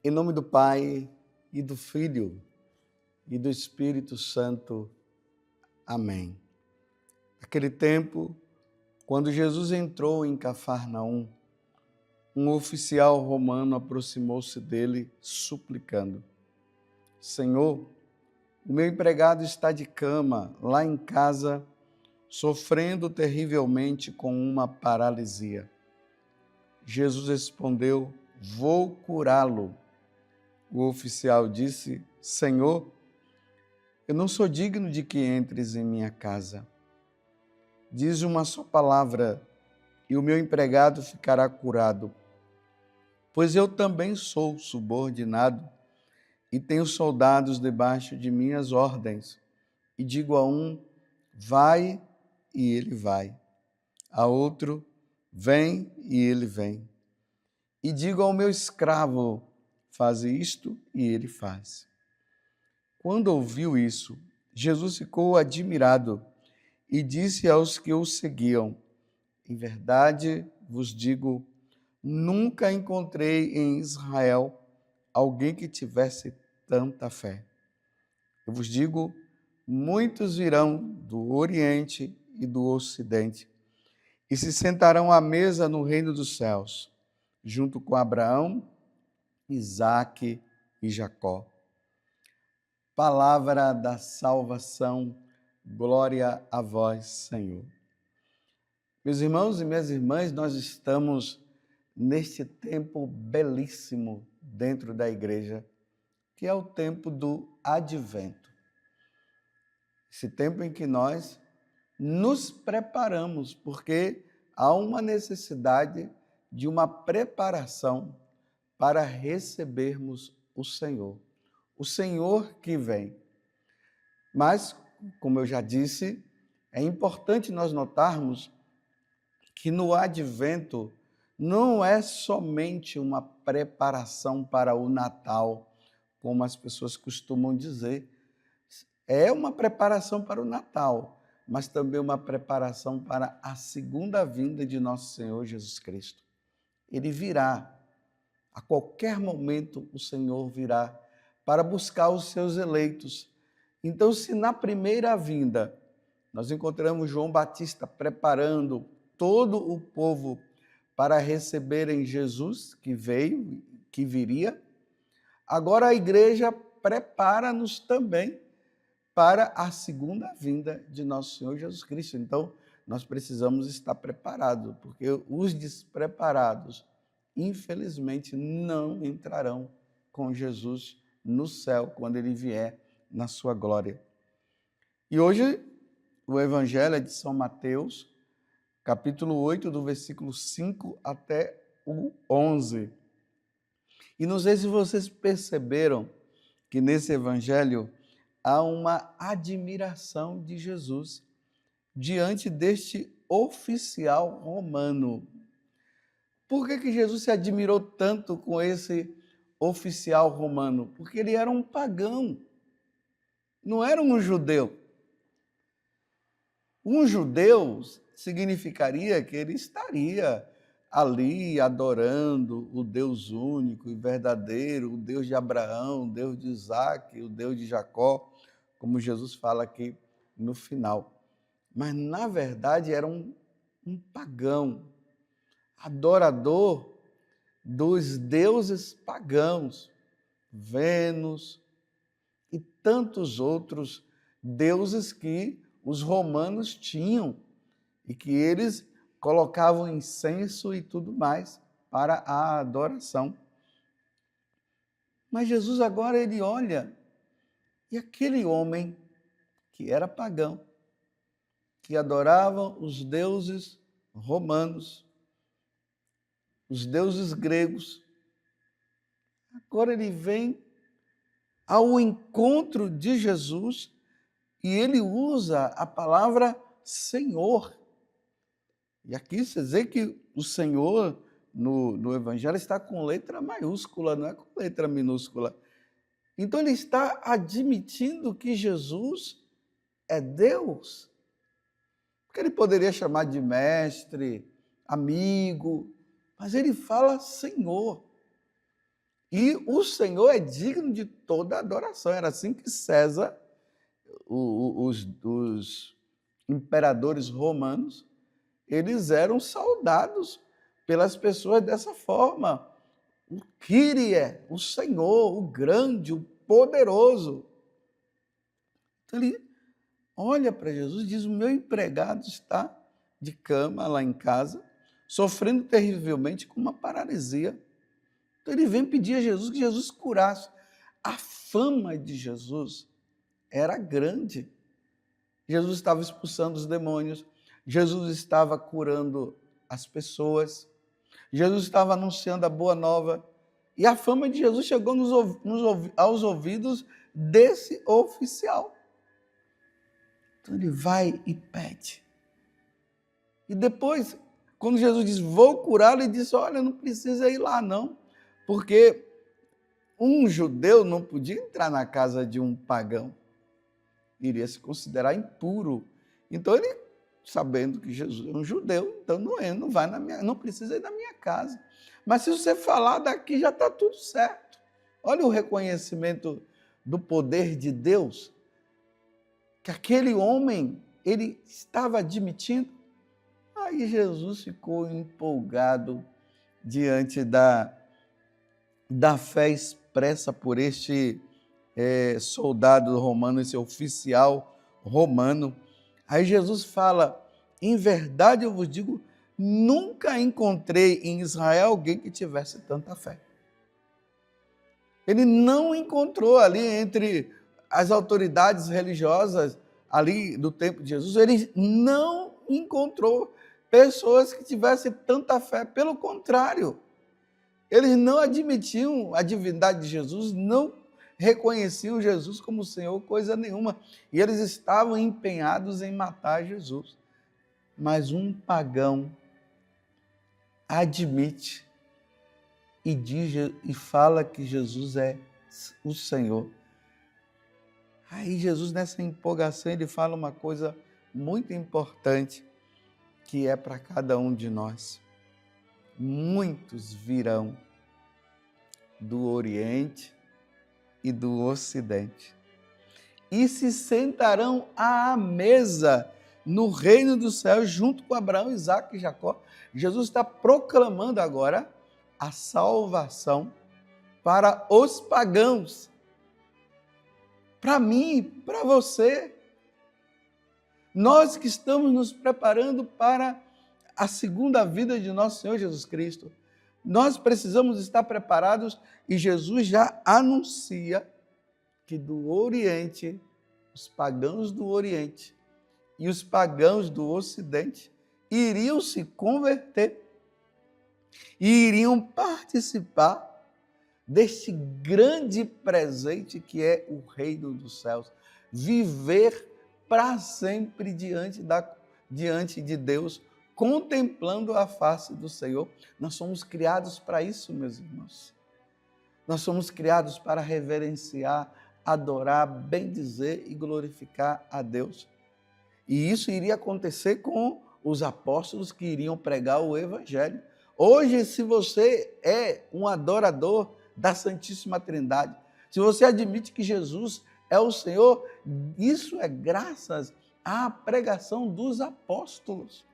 Em nome do Pai, e do Filho, e do Espírito Santo. Amém. Naquele tempo, quando Jesus entrou em Cafarnaum, um oficial romano aproximou-se dele, suplicando: Senhor, o meu empregado está de cama, lá em casa, sofrendo terrivelmente com uma paralisia. Jesus respondeu: Vou curá-lo. O oficial disse: Senhor, eu não sou digno de que entres em minha casa. Diz uma só palavra e o meu empregado ficará curado. Pois eu também sou subordinado e tenho soldados debaixo de minhas ordens. E digo a um: vai, e ele vai. A outro: vem, e ele vem. E digo ao meu escravo: faz isto, e ele faz. Quando ouviu isso, Jesus ficou admirado e disse aos que o seguiam: em verdade vos digo, nunca encontrei em Israel alguém que tivesse tanta fé. Eu vos digo, muitos virão do Oriente e do Ocidente e se sentarão à mesa no reino dos céus, junto com Abraão, Isaque e Jacó. Palavra da salvação, glória a vós, Senhor. Meus irmãos e minhas irmãs, nós estamos neste tempo belíssimo dentro da igreja, que é o tempo do advento. Esse tempo em que nós nos preparamos, porque há uma necessidade de uma preparação para recebermos o Senhor que vem. Mas, como eu já disse, é importante nós notarmos que no advento não é somente uma preparação para o Natal, como as pessoas costumam dizer. É uma preparação para o Natal, mas também uma preparação para a segunda vinda de nosso Senhor Jesus Cristo. Ele virá, a qualquer momento o Senhor virá para buscar os seus eleitos. Então, se na primeira vinda nós encontramos João Batista preparando todo o povo para receberem Jesus, que veio, que viria, agora a igreja prepara-nos também para a segunda vinda de nosso Senhor Jesus Cristo. Então, nós precisamos estar preparados, porque os despreparados, infelizmente, não entrarão com Jesus no céu, quando ele vier na sua glória. E hoje, o Evangelho é de São Mateus, capítulo 8, do versículo 5 até o 11. E não sei se vocês perceberam que nesse Evangelho há uma admiração de Jesus diante deste oficial romano. Por que Jesus se admirou tanto com esse oficial romano? Porque ele era um pagão, não era um judeu. Um judeu significaria que ele estaria ali adorando o Deus único e verdadeiro, o Deus de Abraão, o Deus de Isaque, o Deus de Jacó, como Jesus fala aqui no final. Mas, na verdade, era um pagão, adorador dos deuses pagãos, Vênus e tantos outros deuses que os romanos tinham e que eles colocavam incenso e tudo mais para a adoração. Mas Jesus agora ele olha e aquele homem que era pagão, que adorava os deuses romanos, os deuses gregos, agora ele vem ao encontro de Jesus e ele usa a palavra Senhor. E aqui você vê que o Senhor no Evangelho está com letra maiúscula, não é com letra minúscula. Então ele está admitindo que Jesus é Deus. Porque ele poderia chamar de mestre, amigo, mas ele fala Senhor. E o Senhor é digno de toda adoração. Era assim que César, os imperadores romanos, eles eram saudados pelas pessoas dessa forma. O Kyrie, o Senhor, o grande, o poderoso. Então ele olha para Jesus e diz: o meu empregado está de cama lá em casa, sofrendo terrivelmente com uma paralisia. Então ele vem pedir a Jesus que Jesus curasse. A fama de Jesus era grande. Jesus estava expulsando os demônios, Jesus estava curando as pessoas, Jesus estava anunciando a boa nova. E a fama de Jesus chegou aos ouvidos desse oficial. Então ele vai e pede. E depois, quando Jesus diz, vou curá-lo, ele diz, olha, não precisa ir lá não, porque um judeu não podia entrar na casa de um pagão. Iria se considerar impuro. Então ele, sabendo que Jesus é um judeu, então não vai não precisa ir na minha casa. Mas se você falar daqui, já está tudo certo. Olha o reconhecimento do poder de Deus, que aquele homem, ele estava admitindo. Aí Jesus ficou empolgado diante da fé expressa por este soldado romano, esse oficial romano. Aí Jesus fala, em verdade eu vos digo, nunca encontrei em Israel alguém que tivesse tanta fé. Ele não encontrou ali entre as autoridades religiosas ali do tempo de Jesus, ele não encontrou pessoas que tivessem tanta fé. Pelo contrário, eles não admitiam a divindade de Jesus, não reconheciam Jesus como Senhor, coisa nenhuma. E eles estavam empenhados em matar Jesus. Mas um pagão admite e diz e fala que Jesus é o Senhor. Aí Jesus, nessa empolgação, ele fala uma coisa muito importante, que é para cada um de nós. Muitos virão do Oriente e do Ocidente e se sentarão à mesa no reino dos céus junto com Abraão, Isaque e Jacó. Jesus está proclamando agora a salvação para os pagãos, para mim, para você. Nós que estamos nos preparando para a segunda vida de nosso Senhor Jesus Cristo, nós precisamos estar preparados e Jesus já anuncia que do Oriente, os pagãos do Oriente e os pagãos do Ocidente iriam se converter e iriam participar deste grande presente que é o reino dos céus. Viver para sempre diante de Deus, contemplando a face do Senhor. Nós somos criados para isso, meus irmãos. Nós somos criados para reverenciar, adorar, bendizer e glorificar a Deus. E isso iria acontecer com os apóstolos que iriam pregar o Evangelho. Hoje, se você é um adorador da Santíssima Trindade, se você admite que Jesus é o Senhor, isso é graças à pregação dos apóstolos.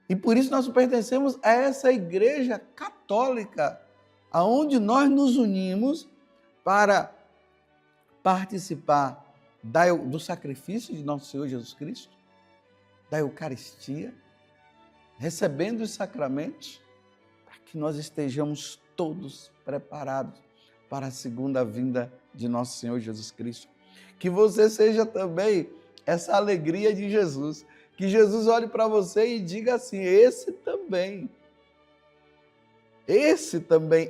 E por isso nós pertencemos a essa igreja católica, aonde nós nos unimos para participar do sacrifício de nosso Senhor Jesus Cristo, da Eucaristia, recebendo os sacramentos, para que nós estejamos todos preparados para a segunda vinda de nosso Senhor Jesus Cristo. Que você seja também essa alegria de Jesus, que Jesus olhe para você e diga assim, esse também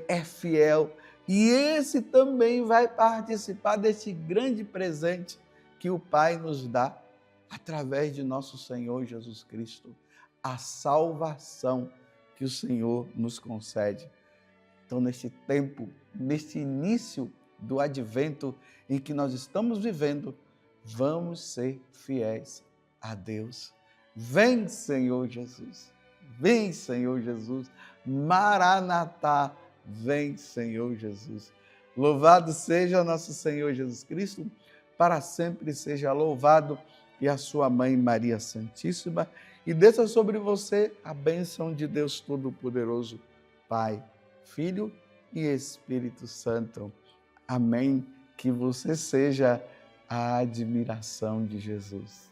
é fiel e esse também vai participar desse grande presente que o Pai nos dá através de nosso Senhor Jesus Cristo, a salvação que o Senhor nos concede. Então, neste tempo, neste início do advento em que nós estamos vivendo, vamos ser fiéis a Deus. Vem, Senhor Jesus. Vem, Senhor Jesus. Maranatá, vem, Senhor Jesus. Louvado seja nosso Senhor Jesus Cristo, para sempre seja louvado, e a sua mãe Maria Santíssima, e desça sobre você a bênção de Deus Todo-Poderoso, Pai, Filho e Espírito Santo. Amém. Que você seja a admiração de Jesus.